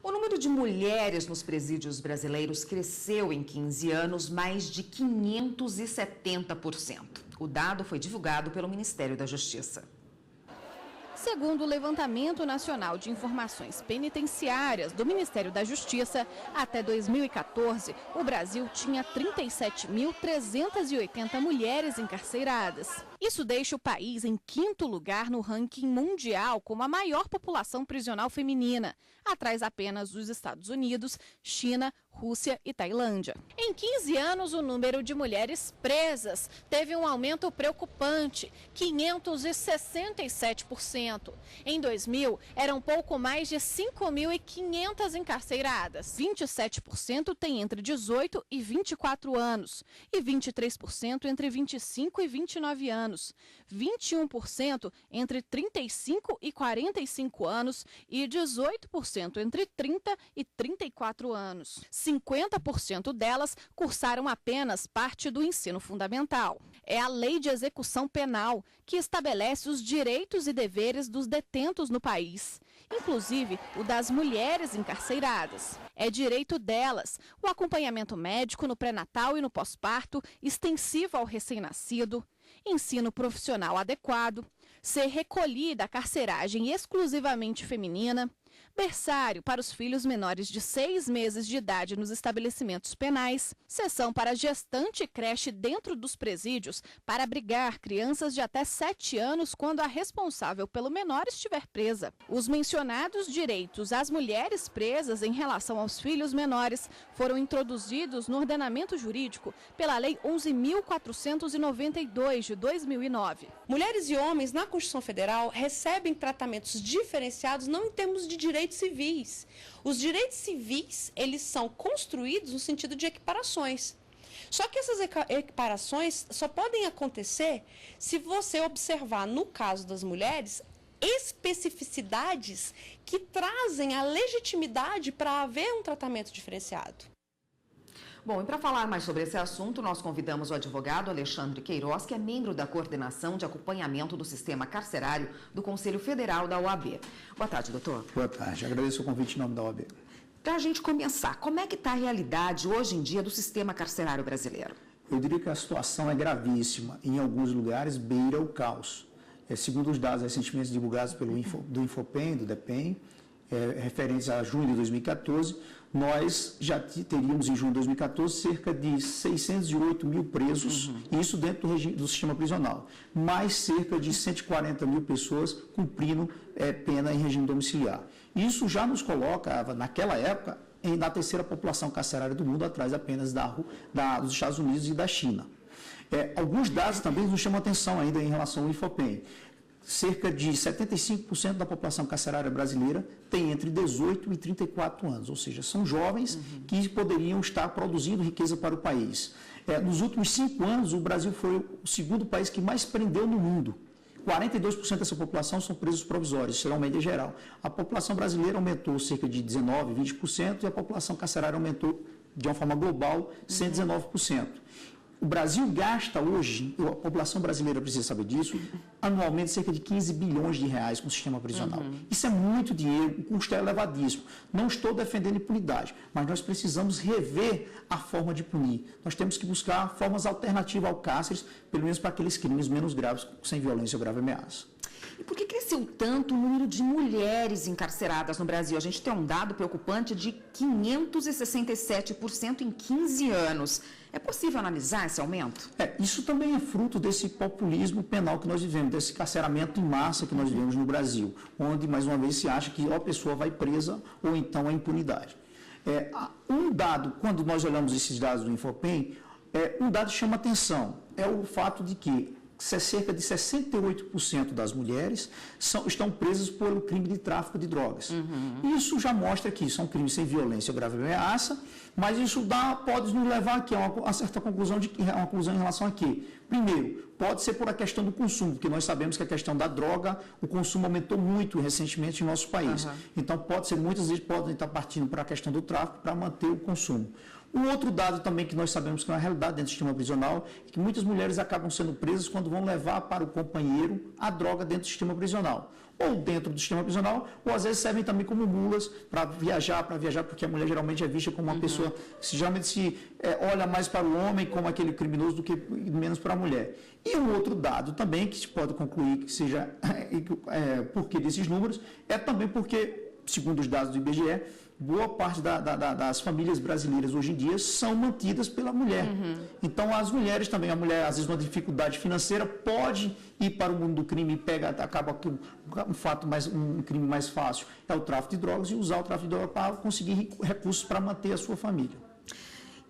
O número de mulheres nos presídios brasileiros cresceu em 15 anos mais de 570%. O dado foi divulgado pelo Ministério da Justiça. Segundo o Levantamento Nacional de Informações Penitenciárias do Ministério da Justiça, até 2014, o Brasil tinha 37.380 mulheres encarceradas. Isso deixa o país em 5º lugar no ranking mundial como a maior população prisional feminina, atrás apenas dos Estados Unidos, China, Rússia e Tailândia. Em 15 anos, o número de mulheres presas teve um aumento preocupante, 567%. Em 2000, eram pouco mais de 5.500 encarceradas. 27% têm entre 18 e 24 anos e 23% entre 25 e 29 anos. 21% entre 35 e 45 anos e 18% entre 30 e 34 anos. 50% delas cursaram apenas parte do ensino fundamental. É a Lei de Execução Penal que estabelece os direitos e deveres dos detentos no país, inclusive o das mulheres encarceradas. É direito delas o acompanhamento médico no pré-natal e no pós-parto, extensivo ao recém-nascido, ensino profissional adequado, ser recolhida a carceragem exclusivamente feminina, berçário para os filhos menores de 6 meses de idade nos estabelecimentos penais, seção para gestante e creche dentro dos presídios para abrigar crianças de até 7 anos quando a responsável pelo menor estiver presa. Os mencionados direitos às mulheres presas em relação aos filhos menores foram introduzidos no ordenamento jurídico pela Lei 11.492 de 2009. Mulheres e homens na Constituição Federal recebem tratamentos diferenciados não em termos de direitos civis. Os direitos civis, eles são construídos no sentido de equiparações. Só que essas equiparações só podem acontecer se você observar, no caso das mulheres, especificidades que trazem a legitimidade para haver um tratamento diferenciado. Bom, e para falar mais sobre esse assunto, nós convidamos o advogado Alexandre Queiroz, que é membro da Coordenação de Acompanhamento do Sistema Carcerário do Conselho Federal da OAB. Boa tarde, doutor. Boa tarde. Agradeço o convite em nome da OAB. Para a gente começar, como é que está a realidade hoje em dia do sistema carcerário brasileiro? Eu diria que a situação é gravíssima. Em alguns lugares, beira o caos. Segundo os dados recentemente divulgados do Infopem, do DEPEN, referentes a junho de 2014, nós já teríamos em junho de 2014 cerca de 608 mil presos, isso dentro do sistema prisional, mais cerca de 140 mil pessoas cumprindo pena em regime domiciliar. Isso já nos colocava, naquela época, na terceira população carcerária do mundo, atrás apenas dos Estados Unidos e da China. Alguns dados também nos chamam a atenção ainda em relação ao Infopem. Cerca de 75% da população carcerária brasileira tem entre 18 e 34 anos, ou seja, são jovens que poderiam estar produzindo riqueza para o país. Nos últimos 5 anos, o Brasil foi o segundo país que mais prendeu no mundo. 42% dessa população são presos provisórios, será uma média geral. A população brasileira aumentou cerca de 19%, 20% e a população carcerária aumentou de uma forma global 119%. O Brasil gasta hoje, a população brasileira precisa saber disso, anualmente cerca de 15 bilhões de reais com o sistema prisional. Isso é muito dinheiro, o custo é elevadíssimo. Não estou defendendo impunidade, mas nós precisamos rever a forma de punir. Nós temos que buscar formas alternativas ao cárcere, pelo menos para aqueles crimes menos graves, sem violência ou grave ameaça. E por que cresceu tanto o número de mulheres encarceradas no Brasil? A gente tem um dado preocupante de 567% em 15 anos. É possível analisar esse aumento? Isso também é fruto desse populismo penal que nós vivemos, desse carceramento em massa que nós vivemos no Brasil, onde, mais uma vez, se acha que a pessoa vai presa ou então a impunidade. Um dado, quando nós olhamos esses dados do Infopem, um dado que chama atenção, é o fato de que cerca de 68% das mulheres estão presas pelo crime de tráfico de drogas. Isso já mostra que são crimes sem violência ou grave ameaça, mas isso pode nos levar aqui a uma certa conclusão, uma conclusão em relação a quê? Primeiro, pode ser por a questão do consumo, porque nós sabemos que a questão da droga, o consumo aumentou muito recentemente em nosso país. Então, muitas vezes podem estar partindo para a questão do tráfico para manter o consumo. Um outro dado também que nós sabemos que é uma realidade dentro do sistema prisional é que muitas mulheres acabam sendo presas quando vão levar para o companheiro a droga dentro do sistema prisional. ou dentro do sistema prisional, ou às vezes servem também como mulas para viajar, porque a mulher geralmente é vista como uma pessoa que geralmente olha mais para o homem como aquele criminoso do que menos para a mulher. E um outro dado também que se pode concluir que seja porque desses números, é também porque, segundo os dados do IBGE, boa parte das famílias brasileiras hoje em dia são mantidas pela mulher. Então, as mulheres também, a mulher, às vezes, uma dificuldade financeira, pode ir para o mundo do crime e acaba que um crime mais fácil é o tráfico de drogas e usar o tráfico de drogas para conseguir recursos para manter a sua família.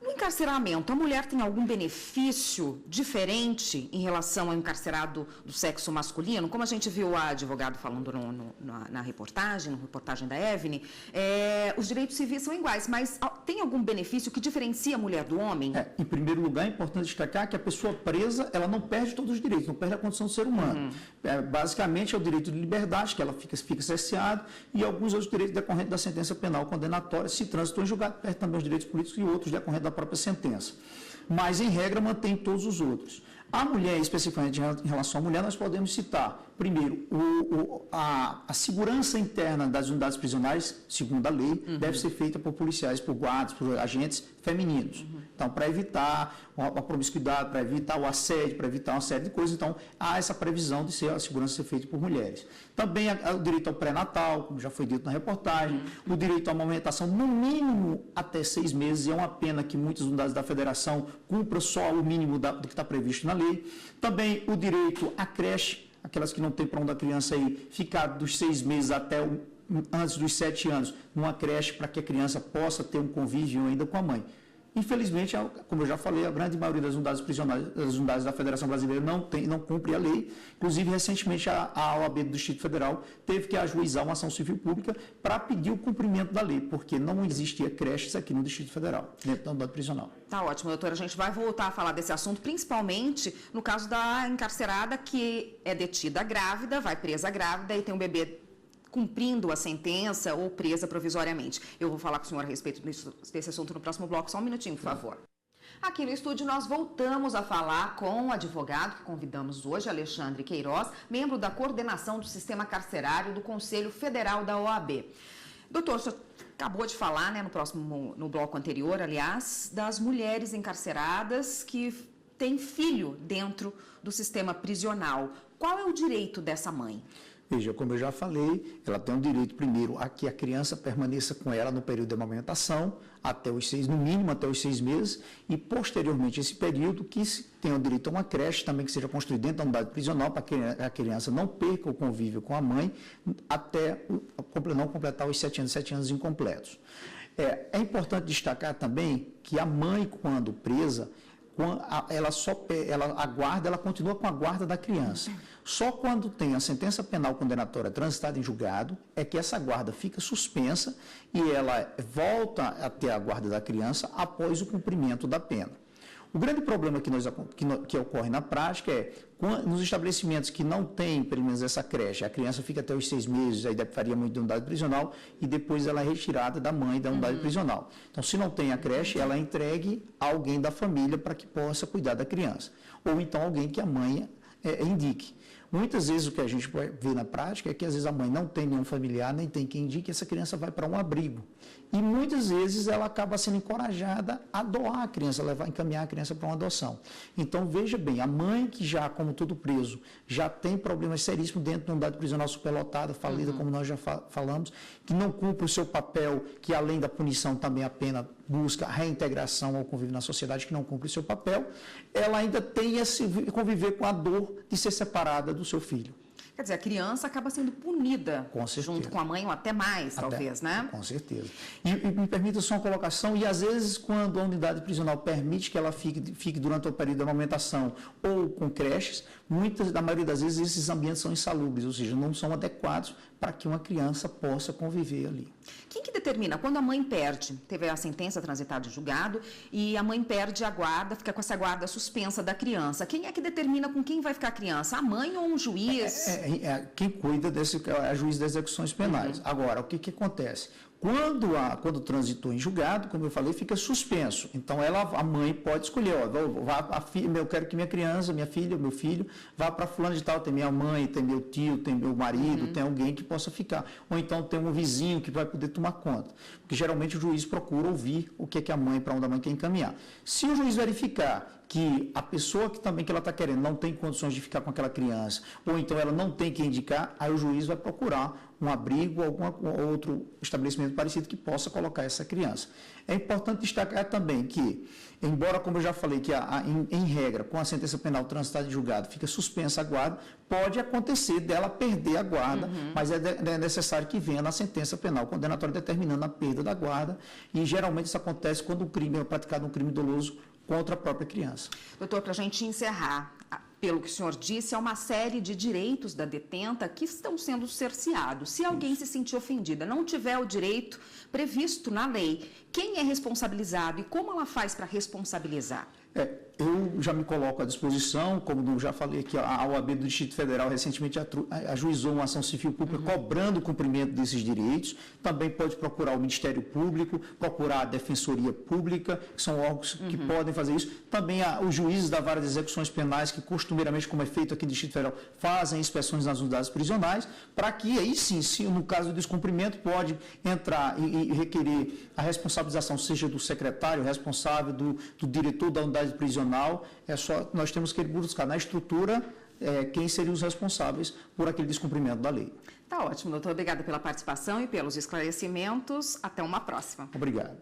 No encarceramento, a mulher tem algum benefício diferente em relação ao encarcerado do sexo masculino? Como a gente viu a advogada falando na reportagem da Evne, os direitos civis são iguais, mas tem algum benefício que diferencia a mulher do homem? Em primeiro lugar, é importante destacar que a pessoa presa, ela não perde todos os direitos, não perde a condição de ser humano. Basicamente, é o direito de liberdade, que ela fica cerceada, e alguns outros direitos decorrentes da sentença penal condenatória, se transitou em julgado, perde também os direitos políticos e outros decorrentes da própria sentença. Mas, em regra, mantém todos os outros. A mulher, especificamente em relação à mulher, nós podemos citar, primeiro, a segurança interna das unidades prisionais, segundo a lei, deve ser feita por policiais, por guardas, por agentes femininos. Então, para evitar a promiscuidade, para evitar o assédio, para evitar uma série de coisas, então, há essa previsão de a segurança ser feita por mulheres. Também o direito ao pré-natal, como já foi dito na reportagem, o direito à amamentação, no mínimo até 6 meses, e é uma pena que muitas unidades da federação cumpram só o mínimo do que está previsto na lei. Também o direito à creche, aquelas que não têm para onde a criança ir, ficar dos 6 meses até antes dos 7 anos, numa creche, para que a criança possa ter um convívio ainda com a mãe. Infelizmente, como eu já falei, a grande maioria das unidades prisionais, das unidades da Federação Brasileira não cumpre a lei. Inclusive, recentemente, a OAB do Distrito Federal teve que ajuizar uma ação civil pública para pedir o cumprimento da lei, porque não existia creches aqui no Distrito Federal, dentro da unidade prisional. Tá ótimo, doutora. A gente vai voltar a falar desse assunto, principalmente no caso da encarcerada que é detida grávida, vai presa grávida e tem um bebê cumprindo a sentença ou presa provisoriamente. Eu vou falar com o senhor a respeito desse assunto no próximo bloco. Só um minutinho, por favor. Aqui no estúdio nós voltamos a falar com o advogado que convidamos hoje, Alexandre Queiroz, membro da coordenação do sistema carcerário do Conselho Federal da OAB. Doutor, o senhor acabou de falar, né, no bloco anterior, aliás, das mulheres encarceradas que têm filho dentro do sistema prisional. Qual é o direito dessa mãe? Veja, como eu já falei, ela tem o direito, primeiro, a que a criança permaneça com ela no período de amamentação, no mínimo até os 6 meses, e posteriormente esse período que tem o direito a uma creche também que seja construída dentro da unidade prisional, para que a criança não perca o convívio com a mãe até não completar os 7 anos incompletos. É importante destacar também que a mãe, quando presa, ela continua com a guarda da criança. Só quando tem a sentença penal condenatória transitada em julgado é que essa guarda fica suspensa e ela volta a ter a guarda da criança após o cumprimento da pena. O grande problema que ocorre na prática é, nos estabelecimentos que não tem, pelo menos, essa creche, a criança fica até os 6 meses, aí faria muito da unidade prisional, e depois ela é retirada da mãe da unidade prisional. Então, se não tem a creche, ela é entregue a alguém da família para que possa cuidar da criança. Ou então alguém que a mãe indique. Muitas vezes o que a gente vê na prática é que às vezes a mãe não tem nenhum familiar, nem tem quem indique, essa criança vai para um abrigo. E muitas vezes ela acaba sendo encorajada a doar a criança, encaminhar a criança para uma adoção. Então, veja bem, a mãe que já, como todo preso, já tem problemas seríssimos dentro de uma unidade prisional superlotada, falida, como nós já falamos, que não cumpre o seu papel, que além da punição também a pena busca a reintegração ao convívio na sociedade, que não cumpre o seu papel, ela ainda tem a conviver com a dor de ser separada do seu filho. Quer dizer, a criança acaba sendo punida junto com a mãe, ou até mais, talvez, né? Com certeza. E me permita só uma colocação, e às vezes quando a unidade prisional permite que ela fique durante o período de amamentação ou com creches, da maioria das vezes esses ambientes são insalubres, ou seja, não são adequados para que uma criança possa conviver ali. Quem que determina quando a mãe perde? Teve a sentença transitada em julgado e a mãe perde a guarda, fica com essa guarda suspensa da criança. Quem é que determina com quem vai ficar a criança? A mãe ou um juiz? Quem cuida é a juiz das execuções penais. Agora, o que acontece? Quando transitou em julgado, como eu falei, fica suspenso. Então, a mãe pode escolher, eu quero que minha criança, minha filha, meu filho, vá para fulano de tal, tem minha mãe, tem meu tio, tem meu marido, tem alguém que possa ficar. Ou então tem um vizinho que vai poder tomar conta. Porque geralmente o juiz procura ouvir o que é que a mãe, para onde a mãe quer encaminhar. Se o juiz verificar que a pessoa que ela está querendo não tem condições de ficar com aquela criança, ou então ela não tem que indicar, aí o juiz vai procurar um abrigo ou outro estabelecimento parecido que possa colocar essa criança. É importante destacar também que, embora, como eu já falei, que em regra, com a sentença penal transitada em julgado, fica suspensa a guarda, pode acontecer dela perder a guarda, mas é necessário que venha na sentença penal condenatória determinando a perda da guarda, e geralmente isso acontece quando o crime é praticado um crime doloso contra a própria criança. Doutor, para a gente encerrar, pelo que o senhor disse, é uma série de direitos da detenta que estão sendo cerceados. Se alguém se sentir ofendida, não tiver o direito previsto na lei, quem é responsabilizado e como ela faz para responsabilizar? Eu já me coloco à disposição, como já falei aqui, a OAB do Distrito Federal recentemente ajuizou uma ação civil pública cobrando o cumprimento desses direitos. Também pode procurar o Ministério Público, procurar a Defensoria Pública, que são órgãos que podem fazer isso. Também os juízes da vara de execuções penais, que costumeiramente, como é feito aqui no Distrito Federal, fazem inspeções nas unidades prisionais, para que aí sim, se no caso do descumprimento, pode entrar e requerer a responsabilização, seja do secretário responsável, do diretor da unidade prisional. Nós temos que buscar na estrutura quem seriam os responsáveis por aquele descumprimento da lei. Tá ótimo, doutor. Obrigada pela participação e pelos esclarecimentos. Até uma próxima. Obrigado.